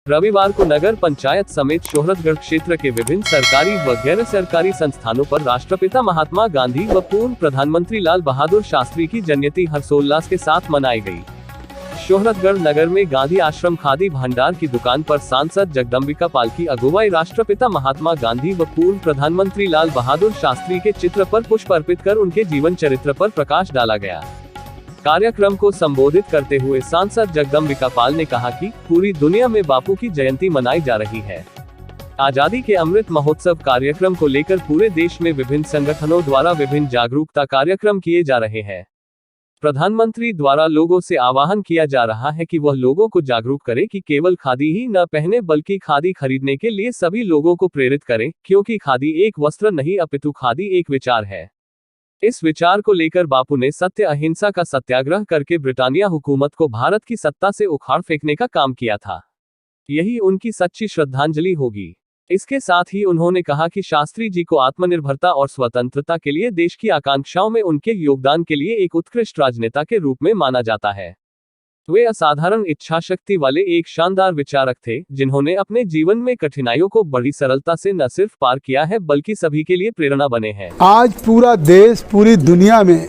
रविवार को नगर पंचायत समेत शोहरतगढ़ क्षेत्र के विभिन्न सरकारी व गैर सरकारी संस्थानों पर राष्ट्रपिता महात्मा गांधी व पूर्व प्रधानमंत्री लाल बहादुर शास्त्री की जयंती हर्षोल्लास के साथ मनाई गई। शोहरतगढ़ नगर में गांधी आश्रम खादी भंडार की दुकान पर सांसद जगदम्बिका पाल की अगुवाई राष्ट्रपिता महात्मा गांधी व पूर्व प्रधानमंत्री लाल बहादुर शास्त्री के चित्र पर पुष्प अर्पित कर उनके जीवन चरित्र पर प्रकाश डाला गया। कार्यक्रम को संबोधित करते हुए सांसद जगदम्बिका पाल ने कहा कि पूरी दुनिया में बापू की जयंती मनाई जा रही है। आजादी के अमृत महोत्सव कार्यक्रम को लेकर पूरे देश में विभिन्न संगठनों द्वारा विभिन्न जागरूकता कार्यक्रम किए जा रहे हैं। प्रधानमंत्री द्वारा लोगों से आह्वान किया जा रहा है कि वह लोगों को जागरूक करें कि केवल खादी ही न पहने बल्कि खादी खरीदने के लिए सभी लोगों को प्रेरित करें, क्योंकि खादी एक वस्त्र नहीं अपितु खादी एक विचार है। इस विचार को लेकर बापू ने सत्य अहिंसा का सत्याग्रह करके ब्रिटानिया हुकूमत को भारत की सत्ता से उखाड़ फेंकने का काम किया था। यही उनकी सच्ची श्रद्धांजलि होगी। इसके साथ ही उन्होंने कहा कि शास्त्री जी को आत्मनिर्भरता और स्वतंत्रता के लिए देश की आकांक्षाओं में उनके योगदान के लिए एक उत्कृष्ट राजनेता के रूप में माना जाता है। वे असाधारण इच्छा शक्ति वाले एक शानदार विचारक थे, जिन्होंने अपने जीवन में कठिनाइयों को बड़ी सरलता से न सिर्फ पार किया है बल्कि सभी के लिए प्रेरणा बने हैं। आज पूरा देश, पूरी दुनिया में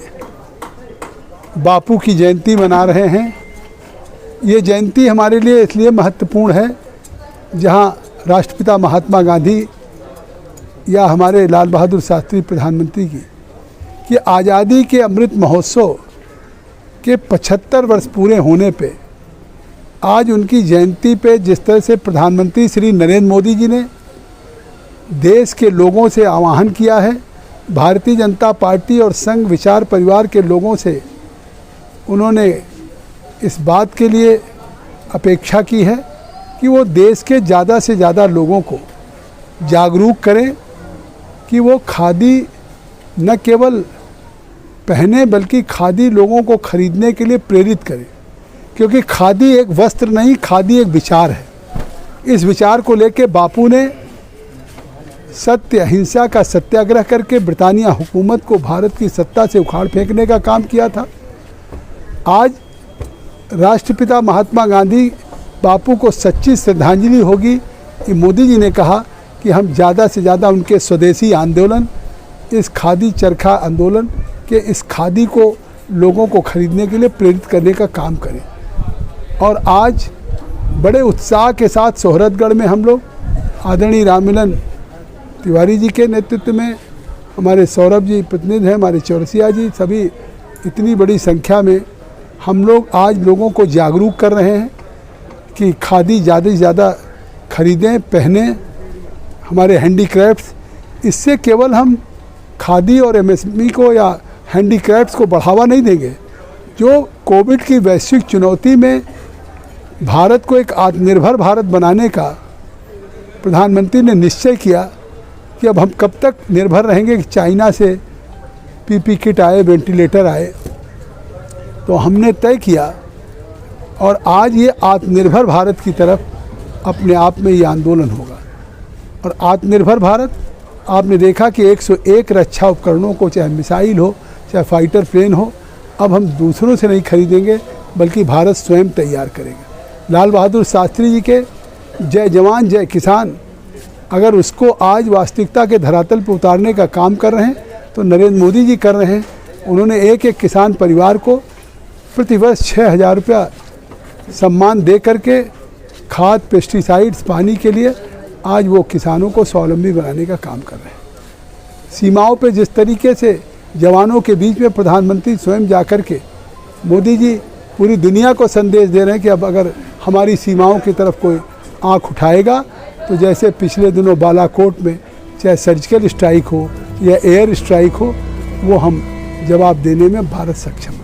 बापू की जयंती मना रहे हैं। ये जयंती हमारे लिए इसलिए महत्वपूर्ण है, जहां राष्ट्रपिता महात्मा गांधी या हमारे लाल बहादुर शास्त्री प्रधानमंत्री की आज़ादी के अमृत महोत्सव के 75 वर्ष पूरे होने पे आज उनकी जयंती पे जिस तरह से प्रधानमंत्री श्री नरेंद्र मोदी जी ने देश के लोगों से आह्वान किया है, भारतीय जनता पार्टी और संघ विचार परिवार के लोगों से उन्होंने इस बात के लिए अपेक्षा की है कि वो देश के ज़्यादा से ज़्यादा लोगों को जागरूक करें कि वो खादी न केवल पहने बल्कि खादी लोगों को खरीदने के लिए प्रेरित करें, क्योंकि खादी एक वस्त्र नहीं, खादी एक विचार है। इस विचार को लेकर बापू ने सत्य अहिंसा का सत्याग्रह करके ब्रिटानिया हुकूमत को भारत की सत्ता से उखाड़ फेंकने का काम किया था। आज राष्ट्रपिता महात्मा गांधी बापू को सच्ची श्रद्धांजलि होगी कि मोदी जी ने कहा कि हम ज़्यादा से ज़्यादा उनके स्वदेशी आंदोलन, इस खादी चरखा आंदोलन के इस खादी को लोगों को खरीदने के लिए प्रेरित करने का काम करें। और आज बड़े उत्साह के साथ शोहरतगढ़ में हम लोग आदरणीय राममिलन तिवारी जी के नेतृत्व में, हमारे सौरभ जी प्रतिनिधि हैं, हमारे चौरसिया जी, सभी इतनी बड़ी संख्या में हम लोग आज लोगों को जागरूक कर रहे हैं कि खादी ज़्यादा से ज़्यादा खरीदें, पहने, हमारे हैंडीक्राफ्ट्स। इससे केवल हम खादी और एमएसएमई को या हैंडीक्राफ्ट्स को बढ़ावा नहीं देंगे। जो कोविड की वैश्विक चुनौती में भारत को एक आत्मनिर्भर भारत बनाने का प्रधानमंत्री ने निश्चय किया कि अब हम कब तक निर्भर रहेंगे कि चाइना से पीपी किट आए, वेंटिलेटर आए। तो हमने तय किया और आज ये आत्मनिर्भर भारत की तरफ अपने आप में ये आंदोलन होगा। और आत्मनिर्भर भारत, आपने देखा कि 101 रक्षा उपकरणों को, चाहे मिसाइल हो, चाहे फाइटर प्लेन हो, अब हम दूसरों से नहीं खरीदेंगे बल्कि भारत स्वयं तैयार करेगा। लाल बहादुर शास्त्री जी के जय जवान जय किसान, अगर उसको आज वास्तविकता के धरातल पर उतारने का काम कर रहे हैं तो नरेंद्र मोदी जी कर रहे हैं। उन्होंने एक एक किसान परिवार को प्रतिवर्ष 6,000 रुपया सम्मान दे करके खाद, पेस्टिसाइड्स, पानी के लिए आज वो किसानों को स्वावलंबी बनाने का काम कर रहे हैं। सीमाओं पे जिस तरीके से जवानों के बीच में प्रधानमंत्री स्वयं जाकर के मोदी जी पूरी दुनिया को संदेश दे रहे हैं कि अब अगर हमारी सीमाओं की तरफ कोई आंख उठाएगा तो जैसे पिछले दिनों बालाकोट में चाहे सर्जिकल स्ट्राइक हो या एयर स्ट्राइक हो, वो हम जवाब देने में भारत सक्षम है।